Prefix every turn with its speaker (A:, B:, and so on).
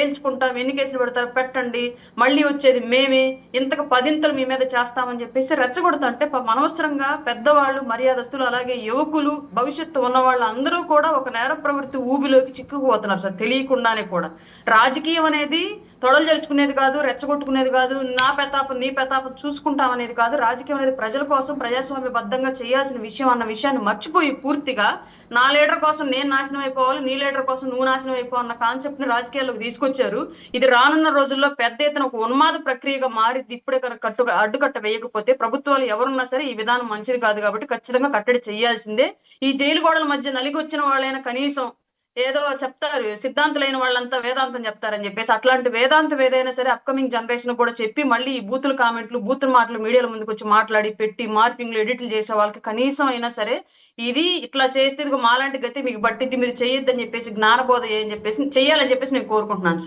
A: తేల్చుకుంటాం, ఎన్ని కేసులు పెడతారు పెట్టండి, మళ్ళీ వచ్చేది మేమే, ఇంతకు పదింతలు మీ మీద చేస్తామని చెప్పేసి రెచ్చగొడుతుంటే అనవసరంగా పెద్దవాళ్ళు, మర్యాదస్తులు, అలాగే యువకులు, భవిష్యత్తు ఉన్న వాళ్ళు అందరూ కూడా ఒక నేర ప్రవృత్తి ఊబిలోకి చిక్కుకుపోతున్నారు సార్ తెలియకుండానే కూడా. రాజకీయం అనేది తొడలు జరుచుకునేది కాదు, రెచ్చగొట్టుకునేది కాదు, నా పెతాపం నీ పెతాపం చూసుకుంటాం అనేది కాదు. రాజకీయం అనేది ప్రజల కోసం ప్రజాస్వామ్యబద్ధంగా చేయాల్సిన విషయం అన్న విషయాన్ని మర్చిపోయి పూర్తిగా నా లీడర్ కోసం నేను నాశనం అయిపోవాలి, నీ లీడర్ కోసం నువ్వు నాశనం అయిపోవాలన్న కాన్సెప్ట్ ని రాజకీయాల్లోకి తీసుకొచ్చారు. ఇది రానున్న రోజుల్లో పెద్ద ఎత్తున ఒక ఉన్మాద ప్రక్రియగా మారిద్ది. ఇప్పుడే కనుక అడ్డుకట్ట వేయకపోతే ప్రభుత్వాలు ఎవరున్నా సరే ఈ విధానం మంచిది కాదు కాబట్టి ఖచ్చితంగా కట్టడి చేయాల్సిందే. ఈ జైలు గోడల మధ్య నలిగి వచ్చిన వాళ్ళైనా కనీసం ఏదో చెప్తారు, సిద్ధాంతులైన వాళ్ళంతా వేదాంతం చెప్తారని చెప్పేసి, అట్లాంటి వేదాంతం ఏదైనా సరే అప్కమింగ్ జనరేషన్ కూడా చెప్పి మళ్ళీ ఈ బూతుల కామెంట్లు, బూతుల మాటలు మీడియాల ముందుకు వచ్చి మాట్లాడి పెట్టి మార్పింగ్లు, ఎడిట్లు చేసే వాళ్ళకి కనీసం అయినా సరే ఇది ఇట్లా చేస్తే ఇదిగో మాలాంటి గతి మీకు పట్టిద్ది, మీరు చెయ్యొద్దని చెప్పేసి జ్ఞానబోధ చేయాలని చెప్పేసి నేను కోరుకుంటున్నాను సార్.